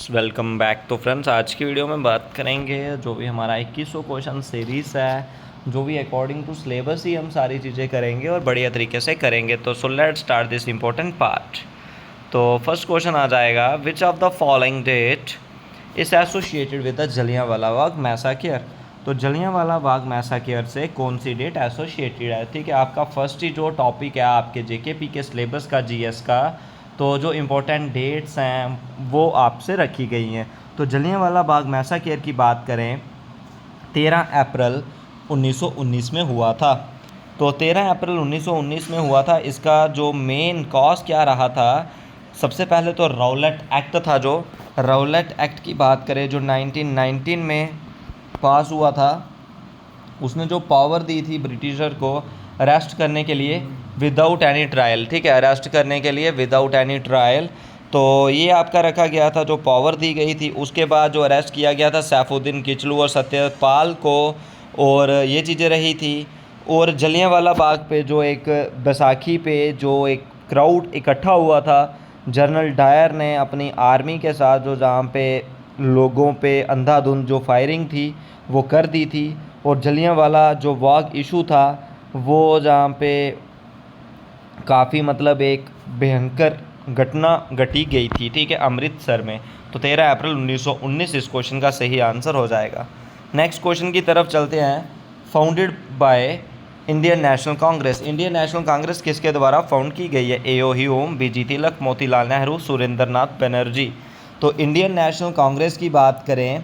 Welcome back. तो friends, आज की वीडियो में बात करेंगे जो भी हमारा 2100 क्वेश्चन सीरीज़ है, जो भी अकॉर्डिंग टू सिलेबस ही हम सारी चीज़ें करेंगे और बढ़िया तरीके से करेंगे। तो let's start this important part. तो फर्स्ट क्वेश्चन आ जाएगा, which of the following date is associated with the Jallianwala Bagh massacre. तो जलियांवाला बाग मैसाकर से कौन सी डेट एसोसिएटेड है। ठीक है, आपका फर्स्ट ही जो टॉपिक है आपके जेकेपी के सिलेबस का, जीएस का, तो जो इम्पोर्टेंट डेट्स हैं वो आपसे रखी गई हैं। तो जलियांवाला बाग मैसाकर की बात करें, 13 अप्रैल 1919 में हुआ था। तो 13 अप्रैल 1919 में हुआ था। इसका जो मेन कॉज क्या रहा था, सबसे पहले तो राउलेट एक्ट था। जो राउलेट एक्ट की बात करें, जो 1919 में पास हुआ था, उसने जो पावर दी थी ब्रिटिशर को अरेस्ट करने के लिए विदाउट एनी ट्रायल। ठीक है, अरेस्ट करने के लिए विदाउट एनी ट्रायल। तो ये आपका रखा गया था, जो पावर दी गई थी। उसके बाद जो अरेस्ट किया गया था सैफुद्दीन किचलू और सत्यपाल को, और ये चीज़ें रही थी। और जलियांवाला बाग पे जो एक बैसाखी पे जो एक क्राउड इकट्ठा हुआ था, जनरल डायर ने अपनी आर्मी के साथ जो जहाँ पे लोगों पे अंधाधुंध जो फायरिंग थी वो कर दी थी। और जलियांवाला जो बाग इशू था वो जहाँ पे काफ़ी मतलब एक भयंकर घटना घटी गई थी। ठीक है, अमृतसर में। तो 13 अप्रैल 1919 इस क्वेश्चन का सही आंसर हो जाएगा। नेक्स्ट क्वेश्चन की तरफ चलते हैं। Founded by Indian National Congress. Indian National Congress किसके द्वारा फाउंड की गई है। A O. Hume, B G. Tilak, Motilal Nehru, Surendra Nath Banerjee. तो इंडियन नेशनल कांग्रेस की बात करें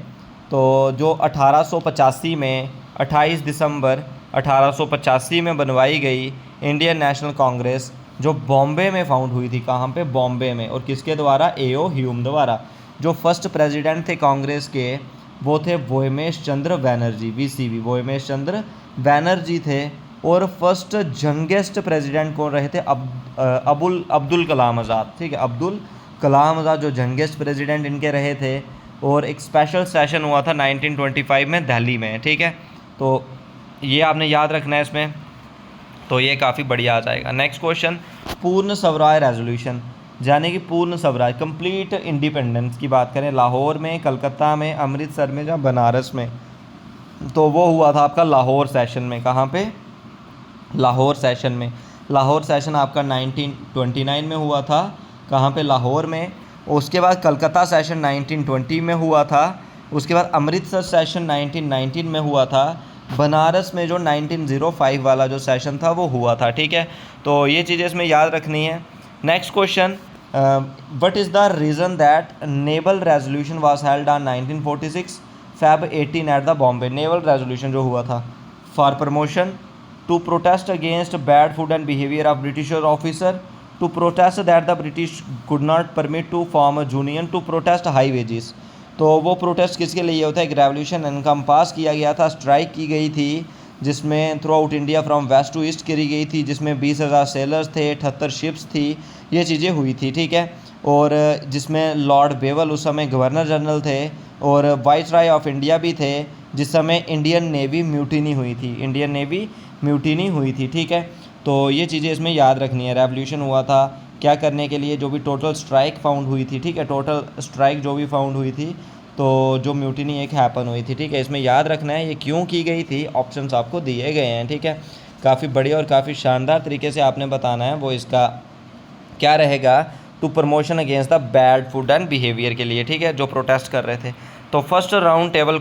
तो जो 1885 में 28 दिसंबर 1885 में बनवाई गई इंडियन नेशनल कांग्रेस, जो बॉम्बे में फाउंड हुई थी। कहाँ पे? बॉम्बे में। और किसके द्वारा? ए.ओ. ह्यूम द्वारा। जो फर्स्ट प्रेसिडेंट थे कांग्रेस के वो थे वोमेश चंद्र बैनर्जी, वीसीबी, वोमेश चंद्र बैनर्जी थे। और फर्स्ट यंगेस्ट प्रेसिडेंट कौन रहे थे? अब्दुल कलाम आज़ाद। ठीक है, अब्दुल कलाम आज़ाद जो यंगेस्ट प्रेसिडेंट इनके रहे थे। और एक स्पेशल सेशन हुआ था 1925 में दिल्ली में। ठीक है, तो ये आपने याद रखना है इसमें, तो ये काफ़ी बढ़िया आ जाएगा। नेक्स्ट क्वेश्चन, पूर्ण स्वराज रेजोल्यूशन, यानी कि पूर्ण स्वराज, कंप्लीट इंडिपेंडेंस की बात करें, लाहौर में, कलकत्ता में, अमृतसर में या बनारस में, तो वो हुआ था आपका लाहौर सेशन में। कहाँ पे? लाहौर सेशन में। लाहौर सेशन आपका 1929 में हुआ था। कहाँ पे? लाहौर में। उसके बाद कलकत्ता सेशन 1920 में हुआ था। उसके बाद अमृतसर सेशन 1919 में हुआ था। बनारस में जो 1905 वाला जो सेशन था वो हुआ था। ठीक है, तो ये चीज़ें इसमें याद रखनी है। Next question, what is the reason that naval resolution was held on 1946 Feb 18 at the Bombay. Naval resolution जो हुआ था for promotion, to protest against bad food and behaviour of British officer, to protest that the British could not permit to form a union, to protest high wages. तो वो protest किसके लिए होता है? एक रेवोल्यूशन एनकम्पास किया गया था, स्ट्राइक की गई थी, जिसमें throughout India from west to east करी गई थी, जिसमें 20,000 सेलर्स थे, 78 शिप्स थी, ये चीज़ें हुई थी। ठीक है, और जिसमें लॉर्ड बेवल उस समय गवर्नर जनरल थे, और वाइसराय ऑफ इंडिया भी थे, जिस समय इंडियन नेवी म्यूटिनी हुई थी। इंडियन नेवी म्यूटिनी हुई थी। ठीक है, तो ये चीज़ें इसमें याद रखनी है। रेवोल्यूशन हुआ था क्या करने के लिए? जो भी टोटल स्ट्राइक फाउंड हुई थी। ठीक है, टोटल स्ट्राइक जो भी फाउंड हुई थी, तो जो म्यूटिनी एक हैपन हुई थी। ठीक है, इसमें याद रखना है ये क्यों की गई थी। ऑप्शंस आपको दिए गए हैं। ठीक है, काफ़ी बढ़िया और काफ़ी शानदार तरीके से आपने बताना है। वो इसका क्या रहेगा? To promotion against the bad food and behaviour के लिए। ठीक है, जो प्रोटेस्ट कर रहे थे। तो फर्स्ट राउंड टेबल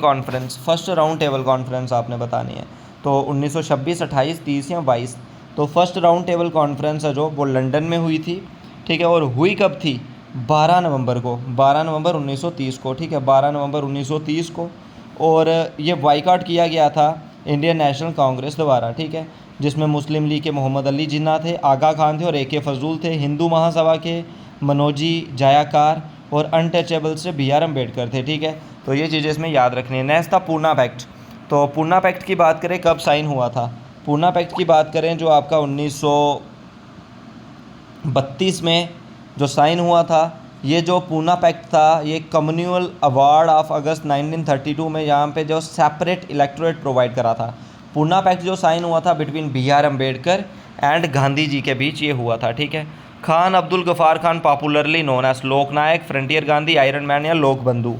कॉन्फ्रेंस आपने बतानी है। तो 1926, 28, 30 या 22। तो फर्स्ट राउंड टेबल कॉन्फ्रेंस है जो वो लंदन में हुई थी। ठीक है, और हुई कब थी? 12 नवंबर को, 12 नवंबर 1930 को। ठीक है, 12 नवंबर 1930 को। और ये बाइकआउट किया गया था इंडियन नेशनल कांग्रेस द्वारा। ठीक है, जिसमें मुस्लिम लीग के मोहम्मद अली जिन्ना थे, आगा खान थे और ए.के. फजूल थे। हिंदू महासभा के मनोजी जायाकार और अनटचेबल से बी.आर. अम्बेडकर थे। ठीक है, तो ये चीज़ें इसमें याद रखनी है। नेक्स्ट था पूना पैक्ट। तो पूना पैक्ट की बात करें कब साइन हुआ था? पूना पैक्ट की बात करें जो आपका 1932 में जो साइन हुआ था। ये जो पूना पैक्ट था ये कम्युनल अवार्ड ऑफ अगस्त 1932 में यहाँ पे जो सेपरेट इलेक्टोरेट प्रोवाइड करा था। पूना पैक्ट जो साइन हुआ था between B R. Ambedkar and Gandhi ji के बीच ये हुआ था। ठीक है, Khan Abdul Ghaffar Khan popularly known as Loknayak, frontier Gandhi, iron man या लोक बंधु।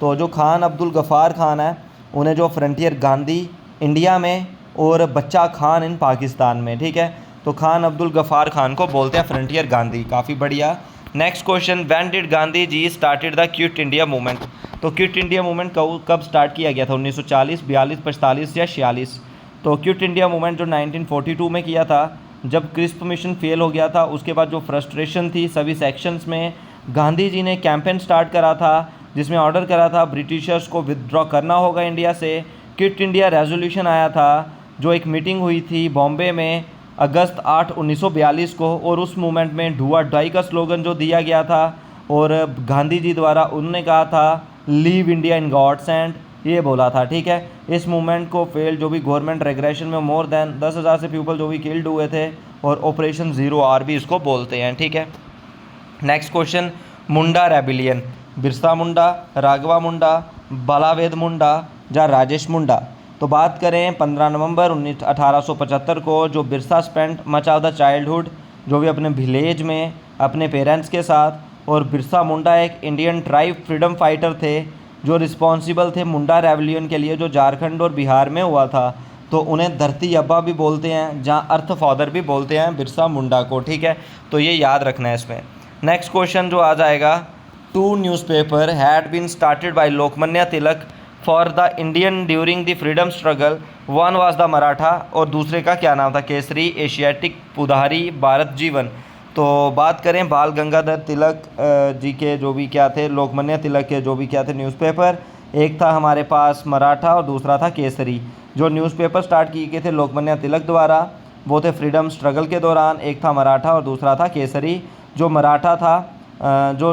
तो जो खान अब्दुल गफ़ार खान है उन्हें जो फ्रंटियर गांधी इंडिया में और बच्चा खान इन पाकिस्तान में, ठीक है। तो खान अब्दुल गफ़ार खान को बोलते हैं फ्रंटियर गांधी। काफ़ी बढ़िया। Next question, when did Gandhi ji started the quit India movement. तो क्विट इंडिया मूवमेंट कब स्टार्ट किया गया था, 1940, 42, 45 या 46। तो क्विट इंडिया मूवमेंट जो 1942 में किया था, जब क्रिस्प मिशन फेल हो गया था, उसके बाद जो फ्रस्ट्रेशन थी सभी सेक्शंस में, गांधी जी ने कैंपेन स्टार्ट करा था जिसमें ऑर्डर करा था ब्रिटिशर्स को विदड्रॉ करना होगा इंडिया से। क्विट इंडिया रेजोल्यूशन आया था, जो एक मीटिंग हुई थी बॉम्बे में अगस्त 8, 1942 को, और उस मूवमेंट में डू और डाई का स्लोगन जो दिया गया था और गांधी जी द्वारा उन्होंने कहा था leave India in God's hand, ये बोला था, ठीक है। इस मूवमेंट को फेल जो भी गवर्नमेंट रेगुलेशन में मोर देन 10,000 से पीपल जो भी किल्ड हुए थे, और ऑपरेशन ज़ीरो आर भी इसको बोलते हैं, ठीक है। नेक्स्ट क्वेश्चन, मुंडा रेबिलियन, बिरसा मुंडा, राघवा मुंडा, बालावेद मुंडा या राजेश मुंडा। तो बात करें 15 नवंबर 1875 को जो Birsa spent much of the childhood जो भी अपने विलेज में अपने पेरेंट्स के साथ, और बिरसा मुंडा एक इंडियन ट्राइब फ्रीडम फाइटर थे जो रिस्पॉन्सिबल थे मुंडा रेवलियन के लिए जो झारखंड और बिहार में हुआ था। तो उन्हें धरती अब्बा भी बोलते हैं, जहाँ अर्थ फादर भी बोलते हैं बिरसा मुंडा को, ठीक है। तो ये याद रखना है इसमें। नेक्स्ट क्वेश्चन जो आ जाएगा, 2 newspaper had been started by Lokmanya Tilak for the Indian during the freedom struggle. One was the Maratha और दूसरे का क्या नाम था, केसरी, एशियाटिक, पुधारी, भारत जीवन। तो बात करें बाल गंगाधर तिलक जी के जो भी क्या थे, लोकमान्य तिलक के जो भी क्या थे न्यूज़पेपर, एक था हमारे पास मराठा और दूसरा था केसरी। जो न्यूज़पेपर स्टार्ट किए गए थे लोकमान्य तिलक द्वारा वो थे फ्रीडम स्ट्रगल के दौरान, एक था मराठा और दूसरा था केसरी। जो मराठा था जो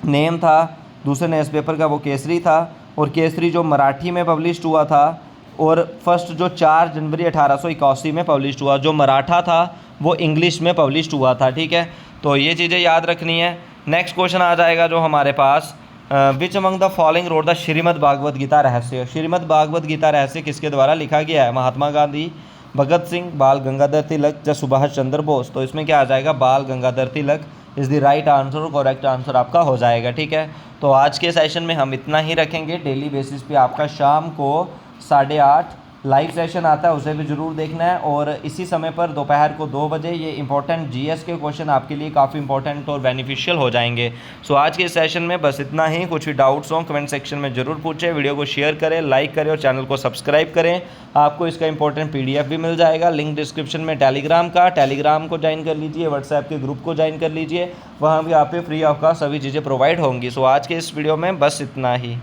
नेम था दूसरे न्यूज़पेपर का वो केसरी था, और केसरी जो मराठी में पब्लिश्ड हुआ था, और फर्स्ट जो 4 जनवरी 1881 में पब्लिश्ड हुआ। जो मराठा था वो इंग्लिश में पब्लिश्ड हुआ था, ठीक है। तो ये चीज़ें याद रखनी है। नेक्स्ट क्वेश्चन आ जाएगा जो हमारे पास, which among the following wrote the Shrimad Bhagavad Gita Rahasya. Shrimad Bhagavad Gita रहस्य किसके द्वारा लिखा गया है, महात्मा गांधी, भगत सिंह, बाल गंगाधर तिलक या सुभाष चंद्र बोस। तो इसमें क्या आ जाएगा, बाल Gangadhar Tilak is the right answer, और करेक्ट आंसर आपका हो जाएगा, ठीक है। तो आज के सेशन में हम इतना ही रखेंगे। डेली बेसिस पे आपका शाम को 8:30 लाइव सेशन आता है, उसे भी ज़रूर देखना है। और इसी समय पर दोपहर को 2 बजे ये इंपॉर्टेंट जीएस के क्वेश्चन आपके लिए काफ़ी इंपॉर्टेंट और बेनिफिशियल हो जाएंगे। सो आज के सेशन में बस इतना ही। कुछ भी डाउट्स हों कमेंट सेक्शन में ज़रूर पूछें, वीडियो को शेयर करें, लाइक करें और चैनल को सब्सक्राइब करें। आपको इसका इंपॉर्टेंट पीडीएफ भी मिल जाएगा, लिंक डिस्क्रिप्शन में टेलीग्राम को ज्वाइन कर लीजिए, व्हाट्सएप के ग्रुप को ज्वाइन कर लीजिए, वहाँ भी आप पे फ्री ऑफ कॉस्ट सभी चीज़ें प्रोवाइड होंगी। सो आज के इस वीडियो में बस इतना ही।